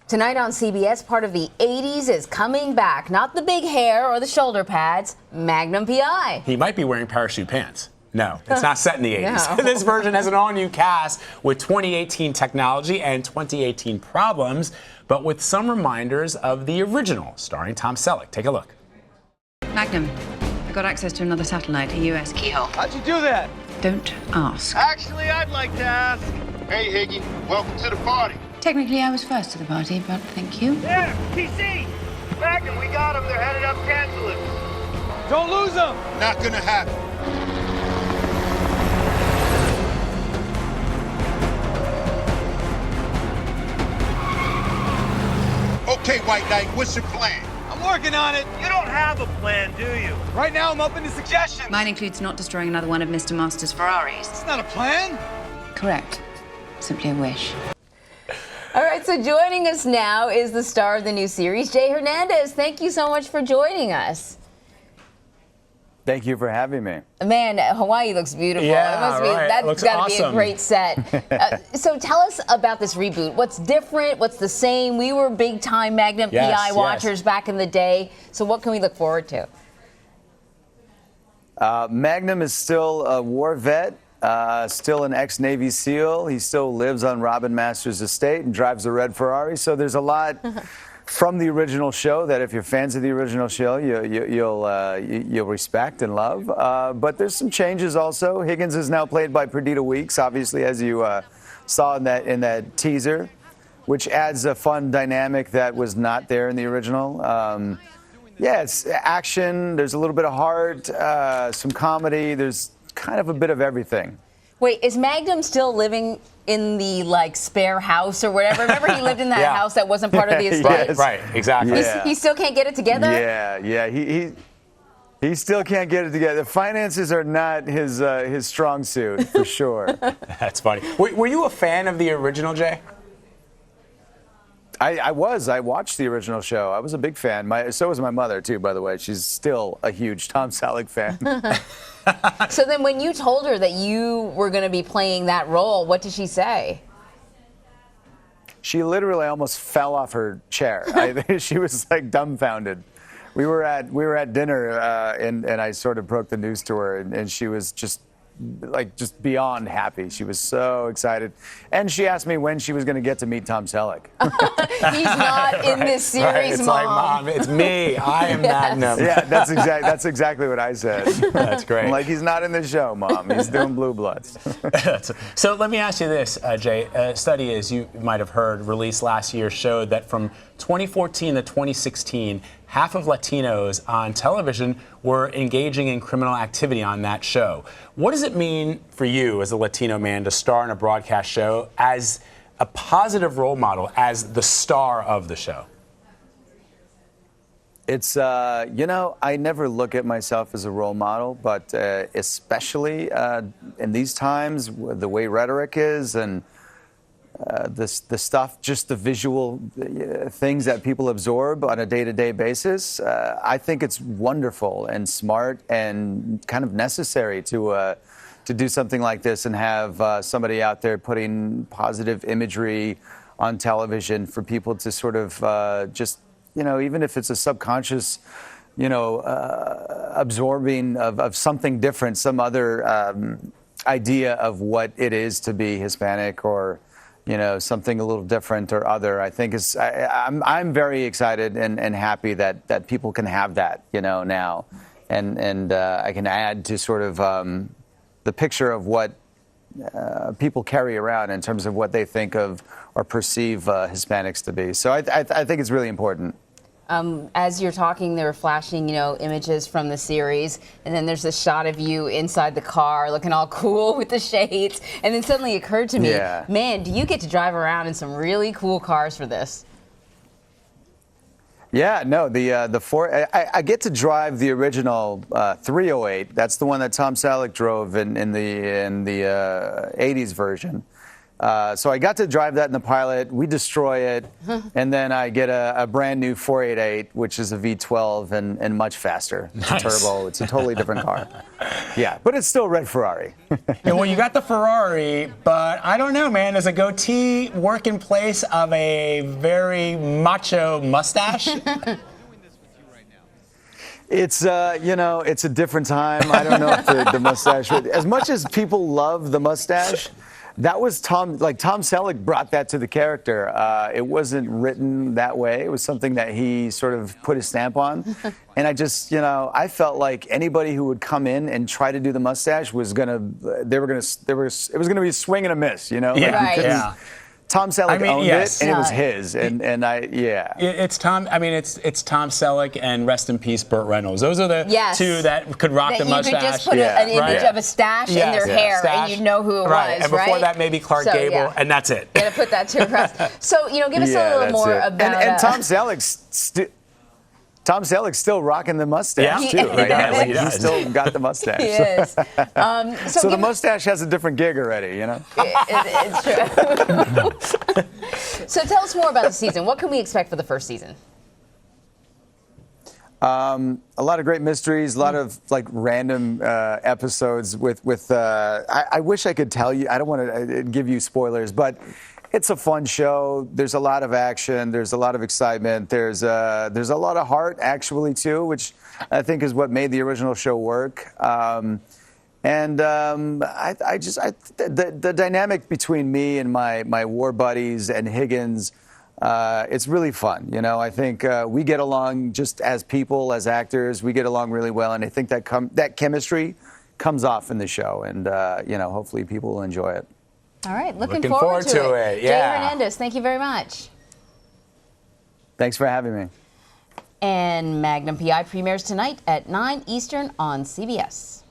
Tonight on CBS, part of the 80s is coming back. Not the big hair or the shoulder pads, Magnum PI. He might be wearing parachute pants. No, it's not set in the 80s. No. This version has an all-new cast with 2018 technology and 2018 problems, but with some reminders of the original, starring Tom Selleck. Take a look. Magnum, I got access to another satellite, a US keyhole. How'd you do that? Don't ask. Actually, I'd like to ask. Hey, Higgins, welcome to the party. Technically, I was first to the party, but thank you. There, PC! Magnum, we got them. They're headed up Cancellous. Don't lose them! Not gonna happen. Okay, White Knight, what's your plan? I'm working on it. You don't have a plan, do you? Right now, I'm open to suggestions. Mine includes not destroying another one of Mr. Master's Ferraris. It's not a plan. Correct. Simply a wish. All right, so joining us now is the star of the new series, Jay Hernandez. Thank you so much for joining us. Thank you for having me. Man, Hawaii looks beautiful. Yeah, it must be, right. That's Looks got to be a awesome. great set. So tell us about this reboot. What's different? What's the same? We were big-time Magnum PI watchers back in the day. So what can we look forward to? Magnum is still a war vet, still an ex-Navy SEAL. He still lives on Robin Masters' estate and drives a red Ferrari. So there's a lot from the original show that if you're fans of the original show, you'll respect and love. But there's some changes also. Higgins is now played by Perdita Weeks, obviously, as you saw in that teaser, which adds a fun dynamic that was not there in the original. Yeah, it's action. There's a little bit of heart, some comedy. There's kind of a bit of everything. Wait, is Magnum still living in the spare house or whatever? Remember he lived in that Yeah. house that wasn't part of the estate? Yes. Right, exactly. Yeah. He still can't get it together? Yeah. He still can't get it together. The finances are not his strong suit, for sure. That's funny. Were you a fan of the original, Jay? I was. I watched the original show. I was a big fan. So was my mother, too, by the way. She's still a huge Tom Selleck fan. So then when you told her that you were going to be playing that role, what did she say? She literally almost fell off her chair. She was like dumbfounded. We were at dinner, and I sort of broke the news to her, and she was just beyond happy. She was so excited. And she asked me when she was going to get to meet Tom Selleck. He's not in this series, Right. It's Mom. like, Mom, it's me. I am Magnum. Yeah, that's exactly what I said. That's great. I'm like, he's not in the show, Mom. He's doing Blue Bloods. So let me ask you this, Jay. A study, as you might have heard, released last year showed that from 2014 to 2016, half of Latinos on television were engaging in criminal activity on that show. What does it mean for you as a Latino man to star in a broadcast show as a positive role model, as the star of the show? It's, I never look at myself as a role model, but especially in these times, the way rhetoric is and the stuff, just the visual things that people absorb on a day-to-day basis, I think it's wonderful and smart and kind of necessary to do something like this and have somebody out there putting positive imagery on television for people to sort of just, even if it's a subconscious, absorbing of something different, some other idea of what it is to be Hispanic or something a little different or other. I think I'm very excited and happy that people can have that, now. And I can add to sort of the picture of what people carry around in terms of what they think of or perceive Hispanics to be. So I think it's really important. As you're talking, they were flashing, images from the series, and then there's this shot of you inside the car looking all cool with the shades, and then suddenly it occurred to me, man, do you get to drive around in some really cool cars for this? Yeah, no, I get to drive the original 308. That's the one that Tom Selleck drove in the 80s version. So I got to drive that in the pilot. We destroy it, and then I get a brand new 488, which is a V12 and much faster. It's a turbo. It's a totally different car. Yeah, but it's still red Ferrari. Yeah, well, you got the Ferrari, but I don't know, man. Does a goatee work in place of a very macho mustache? It's it's a different time. I don't know if the mustache. As much as people love the mustache, that was Tom Selleck brought that to the character. It wasn't written that way. It was something that he sort of put his stamp on. And I felt like anybody who would come in and try to do the mustache it was gonna be a swing and a miss, Yeah. Right. Yeah. Tom Selleck owned yes. it, and it was his, It's Tom. I mean, it's Tom Selleck and rest in peace, Burt Reynolds. Those are the two that could rock the mustache. You could just put an image of a stash in their hair, and you'd know who it was, And before that, maybe Clark Gable, and that's it. Gotta put that to rest. So, give us a little more about. And Tom Selleck's still rocking the mustache too, right? He does. He's still got the mustache. He is. So the mustache has a different gig already, It's true. So tell us more about the season. What can we expect for the first season? A lot of great mysteries, a lot of random episodes with I wish I could tell you. I don't want to give you spoilers, but it's a fun show. There's a lot of action. There's a lot of excitement. There's a lot of heart actually too, which I think is what made the original show work. The dynamic between me and my war buddies and Higgins, it's really fun. I think we get along just as people, as actors. We get along really well, and I think that chemistry comes off in the show, and hopefully people will enjoy it. All right, looking forward to it. Yeah. Jay Hernandez, thank you very much. Thanks for having me. And Magnum PI premieres tonight at 9 Eastern on CBS.